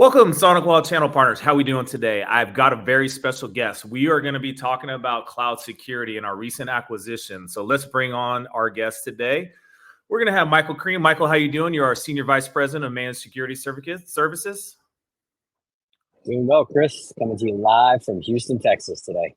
Welcome, SonicWall channel partners. How are we doing today? I've got a very special guest. We are going to be talking about cloud security and our recent acquisition. So let's bring on our guest today. We're going to have Michael Cream. Michael, how you doing? You're our Senior Vice President of Managed Security Services. Doing well, Chris. Coming to you live from Houston, Texas today.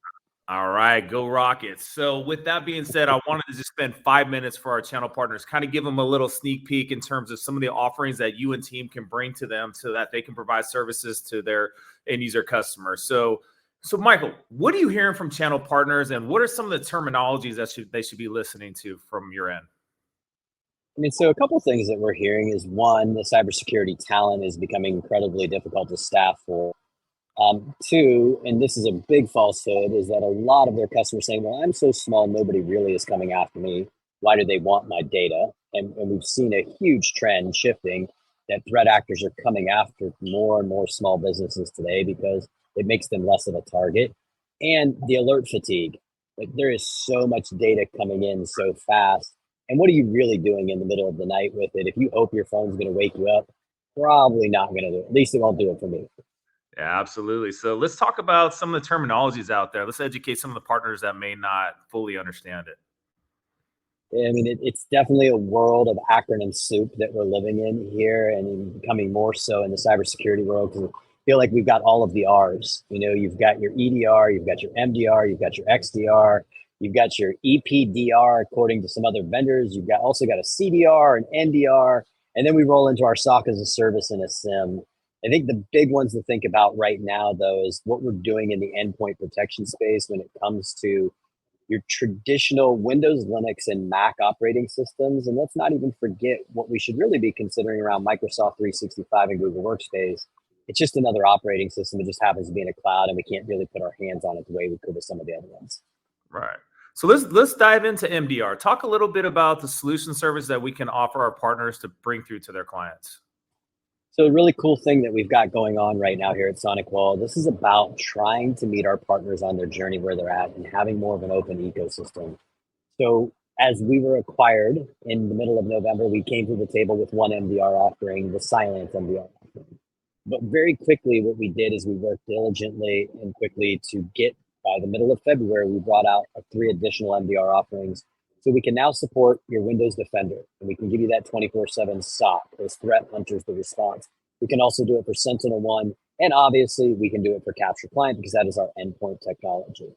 All right, go Rockets. So with that being said, I wanted to just spend 5 minutes for our channel partners, kind of give them a little sneak peek in terms of some of the offerings that you and team can bring to them so that they can provide services to their end user customers. So Michael, what are you hearing from channel partners, and what are some of the terminologies that they should be listening to from your end? So a couple of things that we're hearing is, one, the cybersecurity talent is becoming incredibly difficult to staff for. Two, and this is a big falsehood, is that a lot of their customers saying, well, I'm so small, nobody really is coming after me. Why do they want my data? And we've seen a huge trend shifting that threat actors are coming after more and more small businesses today because it makes them less of a target. And the alert fatigue, like there is so much data coming in so fast. And what are you really doing in the middle of the night with it? If you hope your phone's going to wake you up, probably not going to do it. At least it won't do it for me. Yeah, absolutely. So let's talk about some of the terminologies out there. Let's educate some of the partners that may not fully understand it. It's definitely a world of acronym soup that we're living in here, and becoming more so in the cybersecurity world, because I feel like we've got all of the R's. You've got your EDR, you've got your MDR, you've got your XDR, you've got your EPDR, according to some other vendors. You've also got a CDR, an NDR, and then we roll into our SOC as a service and a SIEM. I think the big ones to think about right now, though, is what we're doing in the endpoint protection space when it comes to your traditional Windows, Linux, and Mac operating systems. And let's not even forget what we should really be considering around Microsoft 365 and Google Workspace. It's just another operating system. It just happens to be in a cloud, and we can't really put our hands on it the way we could with some of the other ones. Right. So let's dive into MDR. Talk a little bit about the solution service that we can offer our partners to bring through to their clients. So a really cool thing that we've got going on right now here at SonicWall, this is about trying to meet our partners on their journey where they're at and having more of an open ecosystem. So as we were acquired in the middle of November, we came to the table with one MDR offering, the Silent MDR offering. But very quickly, what we did is we worked diligently and quickly to get, by the middle of February, we brought out 3 additional MDR offerings. So we can now support your Windows Defender, and we can give you that 24/7 SOC, those threat hunters, the response. We can also do it for SentinelOne, and obviously we can do it for Capture Client because that is our endpoint technology.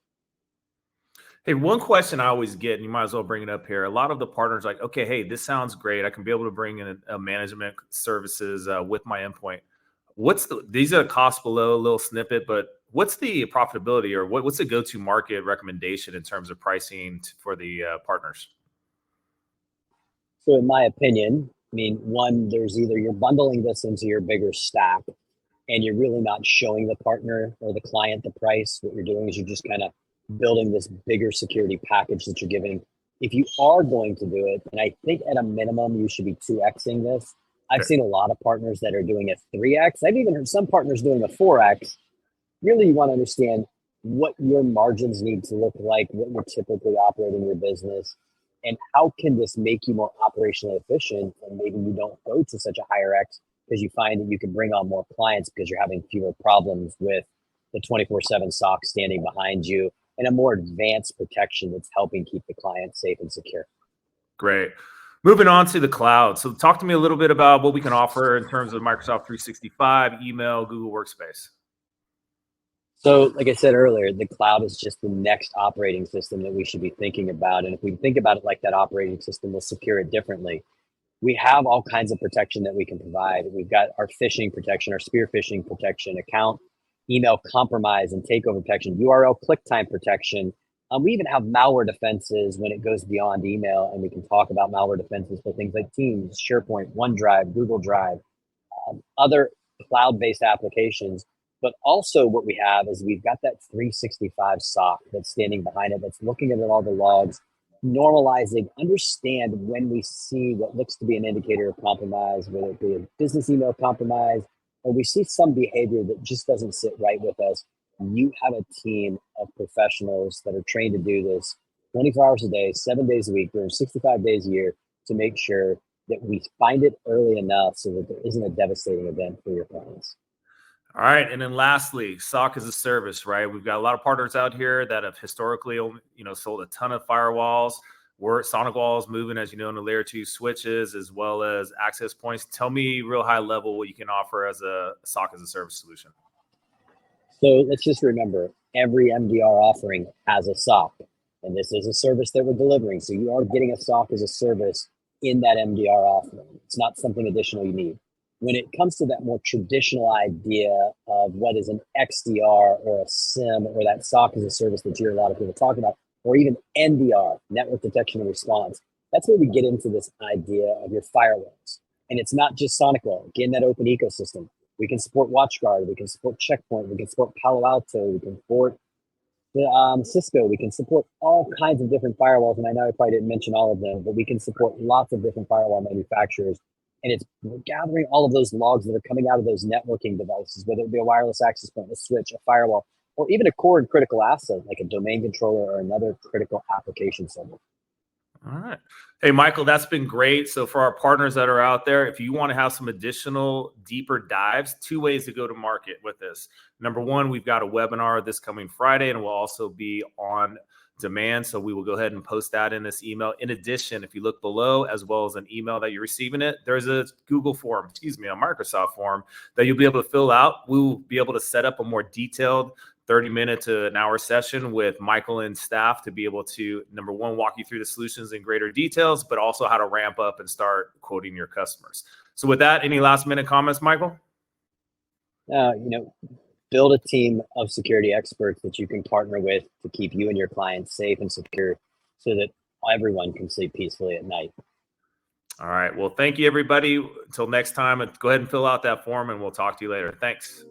Hey, one question I always get, and you might as well bring it up here. A lot of the partners are like, okay, hey, this sounds great. I can be able to bring in a management services with my endpoint. These are costs below, a little snippet, but what's the profitability, or what's the go-to market recommendation in terms of pricing for the partners? So in my opinion, one, there's either you're bundling this into your bigger stack and you're really not showing the partner or the client the price. What you're doing is you're just kind of building this bigger security package that you're giving. If you are going to do it, and I think at a minimum, you should be 2Xing this. I've seen a lot of partners that are doing a 3X. I've even heard some partners doing a 4X. Really, you want to understand what your margins need to look like, what you're typically operating your business, and how can this make you more operationally efficient, and maybe you don't go to such a higher X because you find that you can bring on more clients because you're having fewer problems with the 24/7 SOC standing behind you and a more advanced protection that's helping keep the client safe and secure. Great. Moving on to the cloud. So talk to me a little bit about what we can offer in terms of Microsoft 365, email, Google Workspace. So like I said earlier, the cloud is just the next operating system that we should be thinking about. And if we think about it like that operating system, we'll secure it differently. We have all kinds of protection that we can provide. We've got our phishing protection, our spear phishing protection, account, email compromise and takeover protection, URL click time protection. We even have malware defenses when it goes beyond email, and we can talk about malware defenses for things like Teams, SharePoint, OneDrive, Google Drive, other cloud-based applications. But also what we have is we've got that 365 SOC that's standing behind it, that's looking at all the logs, normalizing, understand when we see what looks to be an indicator of compromise, whether it be a business email compromise, or we see some behavior that just doesn't sit right with us. You have a team of professionals that are trained to do this 24 hours a day, 7 days a week, 365 days a year, to make sure that we find it early enough so that there isn't a devastating event for your clients. All right. And then lastly, SOC as a service, right? We've got a lot of partners out here that have historically, sold a ton of firewalls. SonicWall is moving, as you know, into layer 2 switches as well as access points. Tell me real high level what you can offer as a SOC as a service solution. So let's just remember, every MDR offering has a SOC, and this is a service that we're delivering. So you are getting a SOC as a service in that MDR offering. It's not something additional you need. When it comes to that more traditional idea of what is an XDR or a SIEM or that SOC as a service that you hear a lot of people talk about, or even NDR, network detection and response, that's where we get into this idea of your firewalls. And it's not just SonicWall, again, that open ecosystem. We can support WatchGuard, we can support Checkpoint, we can support Palo Alto, we can support Cisco, we can support all kinds of different firewalls. And I know I probably didn't mention all of them, but we can support lots of different firewall manufacturers. And we're gathering all of those logs that are coming out of those networking devices, whether it be a wireless access point, a switch, a firewall, or even a core and critical asset like a domain controller or another critical application server. All right. Hey, Michael, that's been great. So for our partners that are out there, if you want to have some additional deeper dives, 2 ways to go to market with this. Number one, we've got a webinar this coming Friday, and we'll also be on demand. So we will go ahead and post that in this email. In addition, if you look below, as well as an email that you're receiving it, there's a Google form, a Microsoft form that you'll be able to fill out. We'll be able to set up a more detailed 30-minute to an hour session with Michael and staff to be able to, number one, walk you through the solutions in greater details, but also how to ramp up and start quoting your customers. So with that, any last minute comments, Michael? Build a team of security experts that you can partner with to keep you and your clients safe and secure so that everyone can sleep peacefully at night. All right. Well, thank you, everybody. Until next time, go ahead and fill out that form and we'll talk to you later. Thanks.